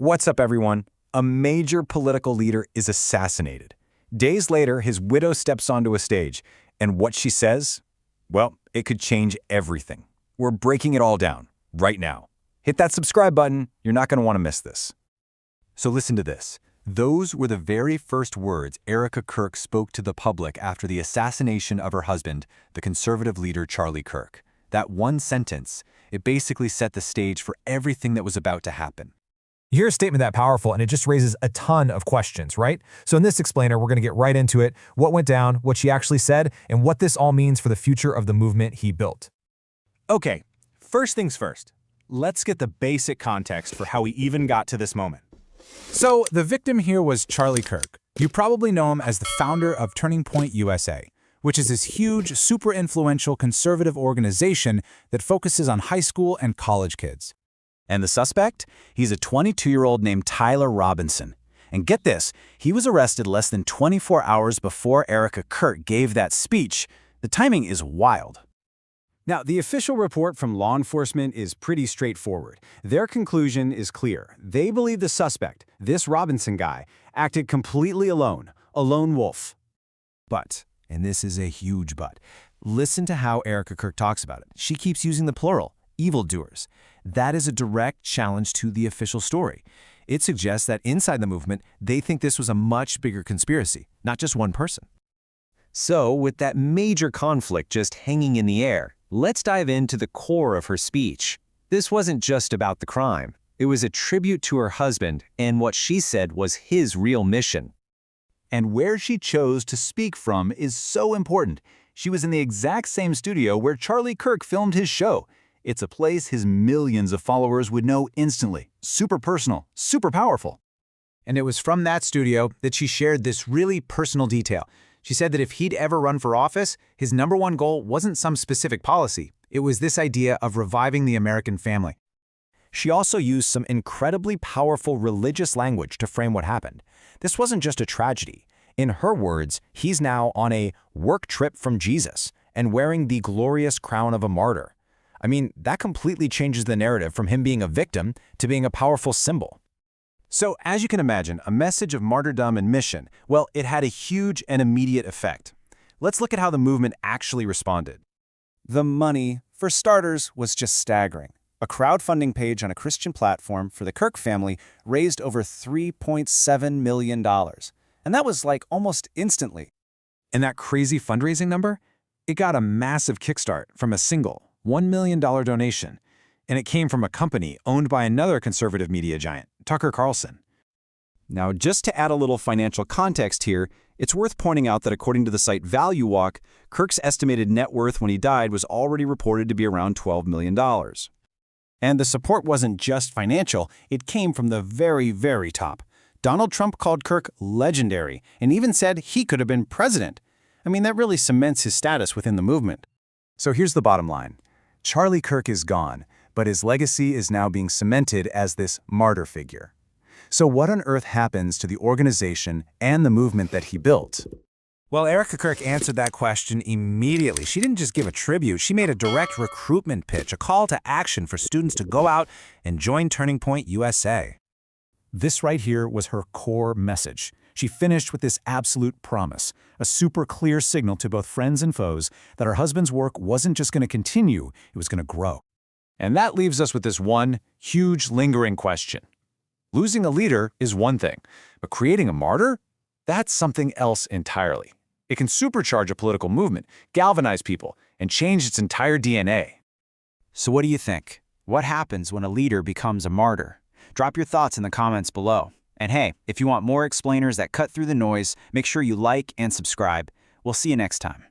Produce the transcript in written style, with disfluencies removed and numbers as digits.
What's up, everyone? A major political leader is assassinated. Days later, his widow steps onto a stage, and what she says? Well, it could change everything. We're breaking it all down, right now. Hit that subscribe button, you're not going to want to miss this. So listen to this. Those were the very first words Erika Kirk spoke to the public after the assassination of her husband, the conservative leader Charlie Kirk. That one sentence, it basically set the stage for everything that was about to happen. You hear a statement that powerful, and it just raises a ton of questions, right? So in this explainer, we're going to get right into it, what went down, what she actually said, and what this all means for the future of the movement he built. Okay, first things first. Let's get the basic context for how we even got to this moment. So, the victim here was Charlie Kirk. You probably know him as the founder of Turning Point USA, which is this huge, super influential conservative organization that focuses on high school and college kids. And the suspect? He's a 22-year-old named Tyler Robinson. And get this, he was arrested less than 24 hours before Erika Kirk gave that speech. The timing is wild. Now, the official report from law enforcement is pretty straightforward. Their conclusion is clear. They believe the suspect, this Robinson guy, acted completely alone, a lone wolf. But, and this is a huge but, listen to how Erika Kirk talks about it. She keeps using the plural, evildoers. That is a direct challenge to the official story. It suggests that inside the movement, they think this was a much bigger conspiracy, not just one person. So, with that major conflict just hanging in the air, let's dive into the core of her speech. This wasn't just about the crime. It was a tribute to her husband and what she said was his real mission. And where she chose to speak from is so important. She was in the exact same studio where Charlie Kirk filmed his show. It's a place his millions of followers would know instantly. Super personal, super powerful. And it was from that studio that she shared this really personal detail. She said that if he'd ever run for office, his #1 goal wasn't some specific policy. It was this idea of reviving the American family. She also used some incredibly powerful religious language to frame what happened. This wasn't just a tragedy. In her words, he's now on a work trip from Jesus and wearing the glorious crown of a martyr. I mean, that completely changes the narrative from him being a victim to being a powerful symbol. So, as you can imagine, a message of martyrdom and mission, well, it had a huge and immediate effect. Let's look at how the movement actually responded. The money, for starters, was just staggering. A crowdfunding page on a Christian platform for the Kirk family raised over $3.7 million. And that was like almost instantly. And that crazy fundraising number? It got a massive kickstart from a single $1 million donation. And it came from a company owned by another conservative media giant, Tucker Carlson. Now, just to add a little financial context here, it's worth pointing out that according to the site ValueWalk, Kirk's estimated net worth when he died was already reported to be around $12 million. And the support wasn't just financial, it came from the very, very top. Donald Trump called Kirk legendary and even said he could have been president. I mean, that really cements his status within the movement. So here's the bottom line. Charlie Kirk is gone, but his legacy is now being cemented as this martyr figure. So what on earth happens to the organization and the movement that he built? Well, Erika Kirk answered that question immediately. She didn't just give a tribute, she made a direct recruitment pitch, a call to action for students to go out and join Turning Point USA. This right here was her core message. She finished with this absolute promise, a super clear signal to both friends and foes that her husband's work wasn't just going to continue, it was going to grow. And that leaves us with this one huge lingering question. Losing a leader is one thing, but creating a martyr? That's something else entirely. It can supercharge a political movement, galvanize people, and change its entire DNA. So what do you think? What happens when a leader becomes a martyr? Drop your thoughts in the comments below. And hey, if you want more explainers that cut through the noise, make sure you like and subscribe. We'll see you next time.